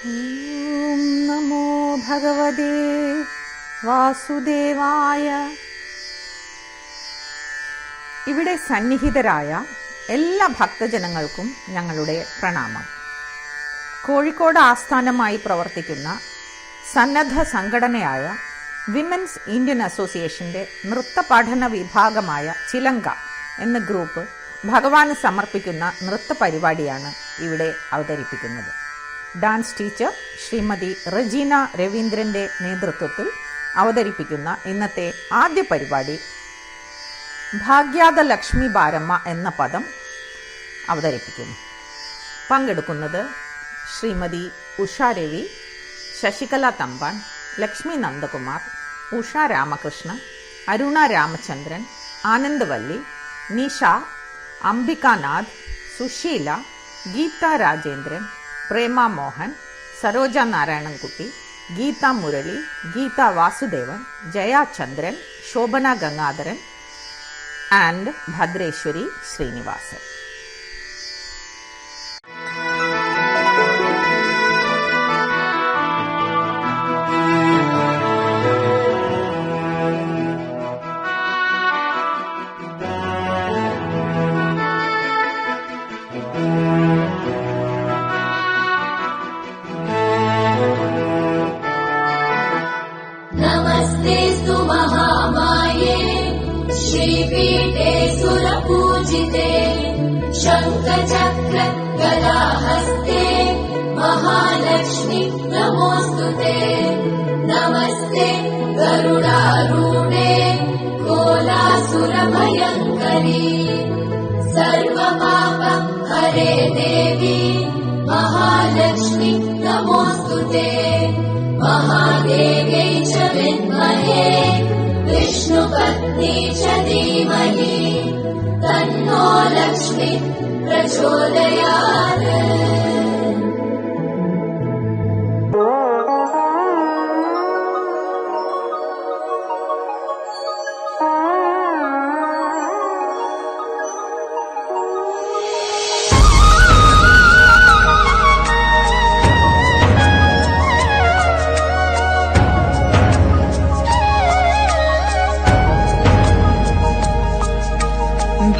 ഓം നമോ ഭഗവതേ വാസുദേവായ. ഇവിടെ സന്നിഹിതരായ എല്ലാ ഭക്തജനങ്ങൾക്കും ഞങ്ങളുടെ പ്രണാമം. കോഴിക്കോട് ആസ്ഥാനമായി പ്രവർത്തിക്കുന്ന സന്നദ്ധ സംഘടനയായ വിമൻസ് ഇന്ത്യൻ അസോസിയേഷന്റെ നൃത്തപഠന വിഭാഗമായ ചിലങ്ക എന്ന ഗ്രൂപ്പ് ഭഗവാന് സമർപ്പിക്കുന്ന നൃത്ത പരിപാടിയാണ് ഇവിടെ അവതരിപ്പിക്കുന്നത്. ഡാൻസ് ടീച്ചർ ശ്രീമതി റജീന രവീന്ദ്രന്റെ നേതൃത്വത്തിൽ അവതരിപ്പിക്കുന്ന ഇന്നത്തെ ആദ്യ പരിപാടി ഭാഗ്യാത ലക്ഷ്മി ബാരമ്മ എന്ന പദം അവതരിപ്പിക്കുന്നു. പങ്കെടുക്കുന്നത് ശ്രീമതി ഉഷ രവി, ശശികല തമ്പാൻ, ലക്ഷ്മി നന്ദകുമാർ, ഉഷ രാമകൃഷ്ണ, അരുണ രാമചന്ദ്രൻ, ആനന്ദവല്ലി, നിഷ, അംബികാനാഥ്, സുശീല, ഗീത രാജേന്ദ്രൻ, പ്രേമ മോഹൻ, സരോജ നാരായണൻകുട്ടി, ഗീത മുരളി, ഗീത വാസുദേവൻ, ജയ ചന്ദ്രൻ, ശോഭന ഗംഗാധരൻ ആൻഡ് ഭദ്രേശ്വരി ശ്രീനിവാസൻ. नमस्तेस्तु महामाये श्रीपीठे सुरपूजिते शङ्खचक्र गदाहस्ते महालक्ष्मी नमोऽस्तुते. नमस्ते गरुडारूढे कोलासुरभयङ्करी सर्वपाप हरे देवी महालक्ष्मी नमोऽस्तुते. महादेव्यै च विद्महे विष्णुपत्नी च धीमहि तन्नो लक्ष्मी प्रचोदयात्.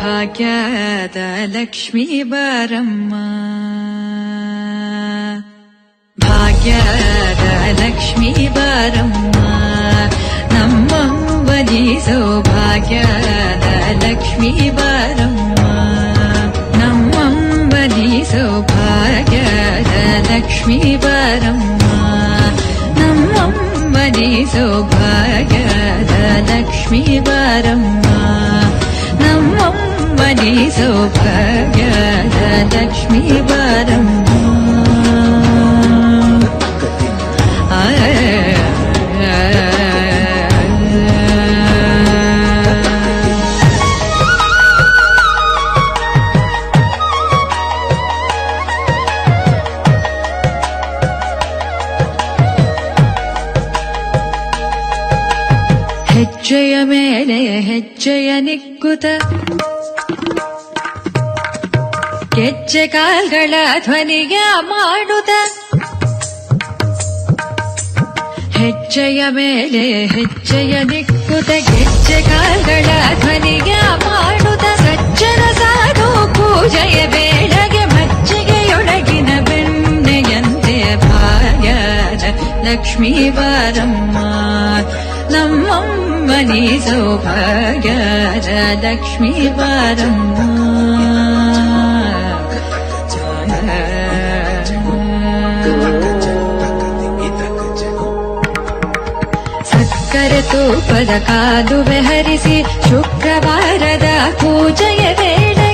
ಭಾಗ್ಯದ ಲಕ್ಷ್ಮೀ ಬಾರಮ್ಮ, ಭಾಗ್ಯದ ಲಕ್ಷ್ಮೀ ಬಾರಮ್ಮ, ನಮ್ಮವ್ವನಿ ಸೌಭಾಗ್ಯದ ಲಕ್ಷ್ಮೀ ಬಾರಮ್ಮ, ನಮ್ಮವ್ವನಿ ಸೌಭಾಗ್ಯದ ಲಕ್ಷ್ಮೀ ಬಾರಮ್ಮ, ನಮ್ಮವ್ವನಿ ಸೌಭಾಗ್ಯದ ಲಕ್ಷ್ಮೀ ಬಾರಮ್ಮ, ನಮ್ಮವ್ವನಿ ಸೌಭಾಗ್ಯದ ಲಕ್ಷ್ಮೀ ಬಾರಮ್ಮ. ಹೆಜ್ಜೆಯ ಮೇಲೆ ಹೆಜ್ಜೆಯ ನಿಕ್ಕುತ ಗೆಜ್ಜೆ ಕಾಲ್ಗಳ ಧ್ವನಿಯ ಮಾಡುತ್ತ, ಹೆಜ್ಜೆಯ ಮೇಲೆ ಹೆಜ್ಜೆಯ ನಿಕ್ಕುತ ಗೆಜ್ಜೆ ಕಾಲ್ಗಳ ಧ್ವನಿಯ ಮಾಡುತ್ತ, ಸಜ್ಜನ ಸಾಧು ಪೂಜೆಯ ಬೇಳೆಗೆ ಮಜ್ಜಿಗೆಯೊಳಗಿನ ಬೆಣ್ಣೆಯಂತೆ ಭಾಗ್ಯದ ಲಕ್ಷ್ಮೀ ಬಾರಮ್ಮ, ನಮ್ಮವ್ವನಿ ಸೌಭಾಗ್ಯದ ಲಕ್ಷ್ಮೀ ಬಾರಮ್ಮ. ಸಕ್ಕರೆ ತೂಪದ ಕಾಲುವೆ ಹರಿಸಿ ಶುಕ್ರವಾರದ ಪೂಜೆಯ ವೇಳೆ